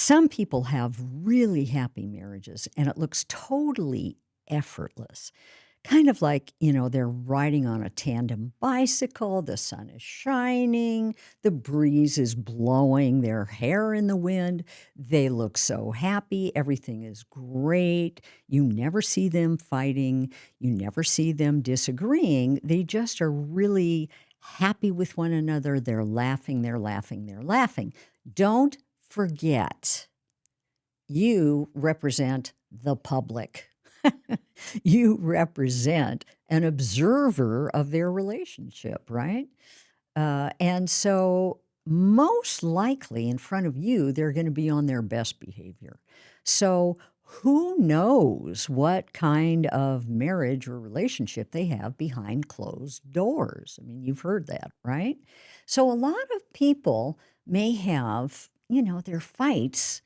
Some people have really happy marriages and it looks totally effortless. Kind of like, they're riding on a tandem bicycle, the sun is shining, the breeze is blowing their hair in the wind. They look so happy, everything is great. You never see them fighting, you never see them disagreeing. They just are really happy with one another. They're laughing, they're laughing, they're laughing. Don't forget, you represent the public. You represent an observer of their relationship, right? And so, most likely in front of you, they're going to be on their best behavior. So, who knows what kind of marriage or relationship they have behind closed doors? I mean, you've heard that, right? So, a lot of people may have, their fights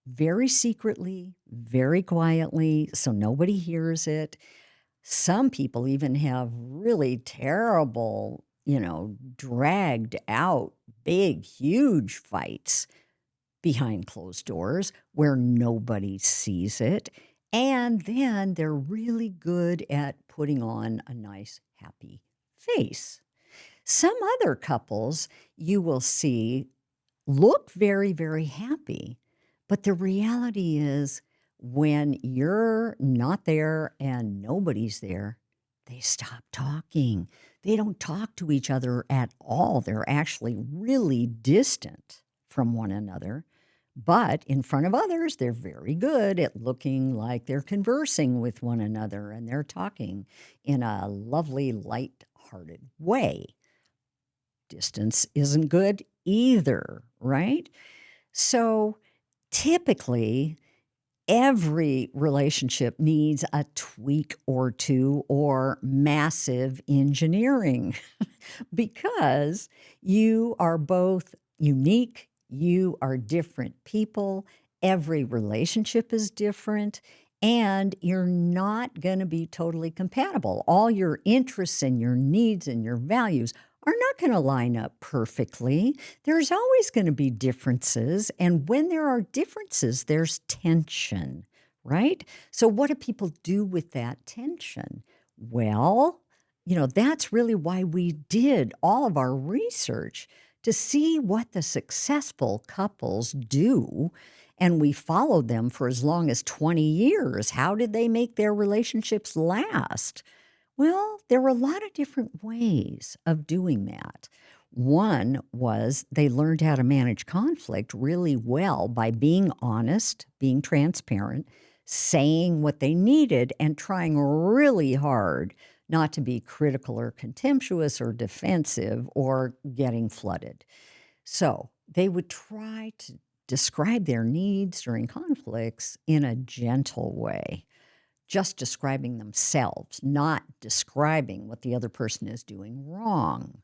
very secretly, very quietly, so nobody hears it. Some people even have really terrible, dragged out big, huge fights behind closed doors where nobody sees it. And then they're really good at putting on a nice, happy face. Some other couples you will see look very, very happy. But the reality is, when you're not there and nobody's there, they stop talking. They don't talk to each other at all. They're actually really distant from one another. But in front of others, they're very good at looking like they're conversing with one another and they're talking in a lovely, light-hearted way. Distance isn't good either, right? So typically, every relationship needs a tweak or two or massive engineering because you are both unique, you are different people, every relationship is different, and you're not going to be totally compatible. All your interests and your needs and your values are not going to line up perfectly. There's always going to be differences. And when there are differences, there's tension, right? So, what do people do with that tension? Well, that's really why we did all of our research to see what the successful couples do. And we followed them for as long as 20 years. How did they make their relationships last? Well, there were a lot of different ways of doing that. One was they learned how to manage conflict really well by being honest, being transparent, saying what they needed, and trying really hard not to be critical or contemptuous or defensive or getting flooded. So they would try to describe their needs during conflicts in a gentle way, just describing themselves, not describing what the other person is doing wrong.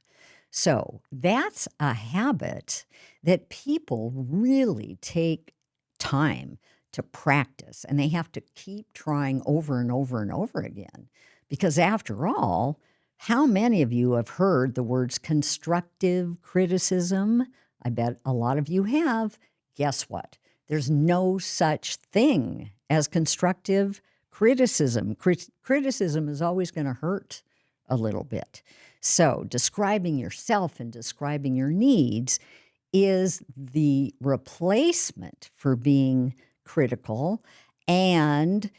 So that's a habit that people really take time to practice, and they have to keep trying over and over and over again. Because after all, how many of you have heard the words constructive criticism? I bet a lot of you have. Guess what? There's no such thing as constructive criticism. Criticism is always going to hurt a little bit. So, describing yourself and describing your needs is the replacement for being critical. And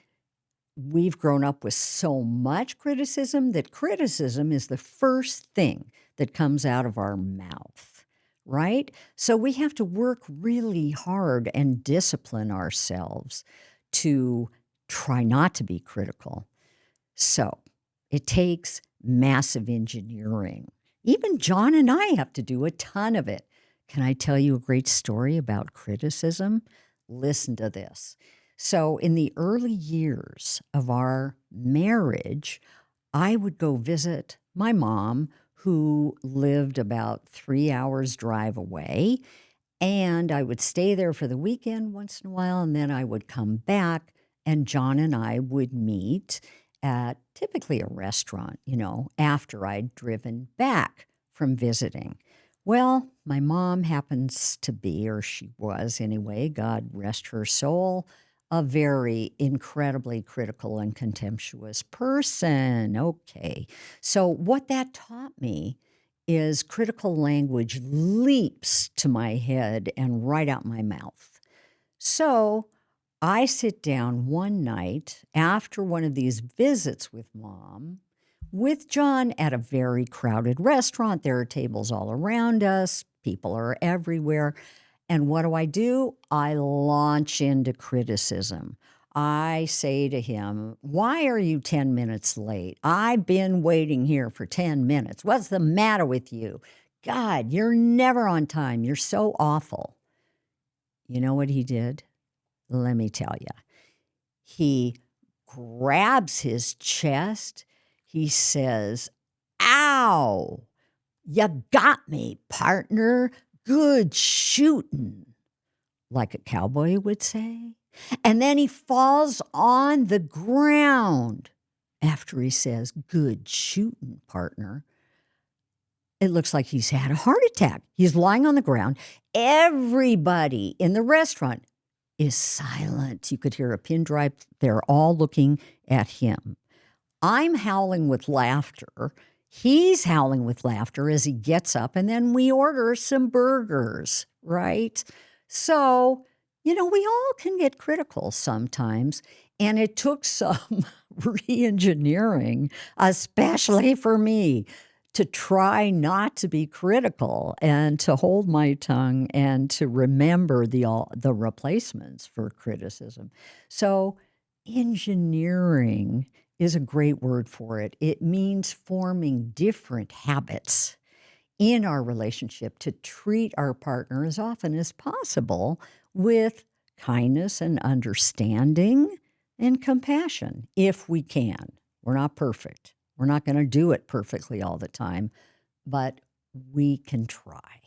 we've grown up with so much criticism that criticism is the first thing that comes out of our mouth, right? So, we have to work really hard and discipline ourselves to try not to be critical. So, it takes massive engineering. Even John and I have to do a ton of it. Can I tell you a great story about criticism? Listen to this. So, in the early years of our marriage, I would go visit my mom, who lived about 3 hours drive away. And I would stay there for the weekend once in a while, and then I would come back, and John and I would meet at typically a restaurant, after I'd driven back from visiting. Well, my mom happens to be, or she was anyway, God rest her soul, a very incredibly critical and contemptuous person. Okay. So, what that taught me is critical language leaps to my head and right out my mouth. So, I sit down one night after one of these visits with mom, with John at a very crowded restaurant. There are tables all around us, people are everywhere. And what do? I launch into criticism. I say to him, "Why are you 10 minutes late? I've been waiting here for 10 minutes. What's the matter with you? God, you're never on time. You're so awful." You know what he did? Let me tell you. He grabs his chest. He says, "Ow, you got me, partner. Good shooting," like a cowboy would say. And then he falls on the ground after he says, "Good shooting, partner." It looks like he's had a heart attack. He's lying on the ground. Everybody in the restaurant is silent. You could hear a pin drop. They're all looking at him. I'm howling with laughter. He's howling with laughter as he gets up, and then we order some burgers, right? So, we all can get critical sometimes. And it took some re engineering, especially for me, to try not to be critical and to hold my tongue and to remember the replacements for criticism. So, engineering is a great word for it. It means forming different habits in our relationship to treat our partner as often as possible with kindness and understanding and compassion if we can. We're not perfect. We're not going to do it perfectly all the time, but we can try.